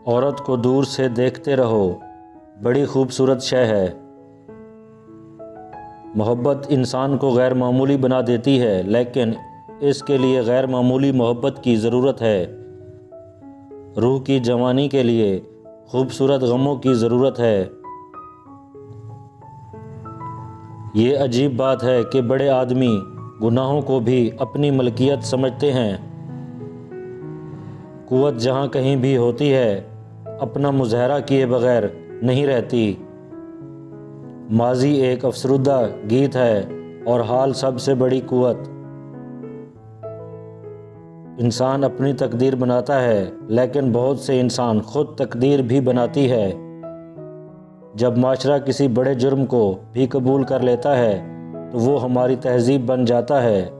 عورت کو دور سے دیکھتے رہو، بڑی خوبصورت شے ہے۔ محبت انسان کو غیر معمولی بنا دیتی ہے، لیکن اس کے لیے غیر معمولی محبت کی ضرورت ہے۔ روح کی جوانی کے لیے خوبصورت غموں کی ضرورت ہے۔ یہ عجیب بات ہے کہ بڑے آدمی گناہوں کو بھی اپنی ملکیت سمجھتے ہیں۔ قوت جہاں کہیں بھی ہوتی ہے، اپنا مظاہرہ کیے بغیر نہیں رہتی۔ ماضی ایک افسردہ گیت ہے اور حال سب سے بڑی قوت۔ انسان اپنی تقدیر بناتا ہے، لیکن بہت سے انسان خود تقدیر بھی بناتی ہے۔ جب معاشرہ کسی بڑے جرم کو بھی قبول کر لیتا ہے تو وہ ہماری تہذیب بن جاتا ہے۔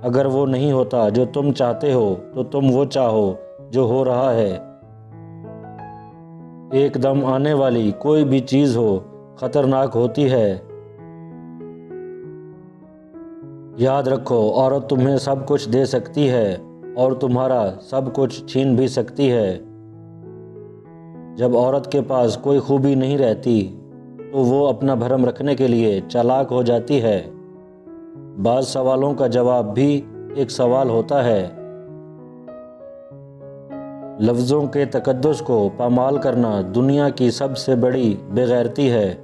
اگر وہ نہیں ہوتا جو تم چاہتے ہو تو تم وہ چاہو جو ہو رہا ہے۔ ایک دم آنے والی کوئی بھی چیز ہو خطرناک ہوتی ہے۔ یاد رکھو، عورت تمہیں سب کچھ دے سکتی ہے اور تمہارا سب کچھ چھین بھی سکتی ہے۔ جب عورت کے پاس کوئی خوبی نہیں رہتی تو وہ اپنا بھرم رکھنے کے لیے چالاک ہو جاتی ہے۔ بعض سوالوں کا جواب بھی ایک سوال ہوتا ہے۔ لفظوں کے تقدس کو پامال کرنا دنیا کی سب سے بڑی بے غیرتی ہے۔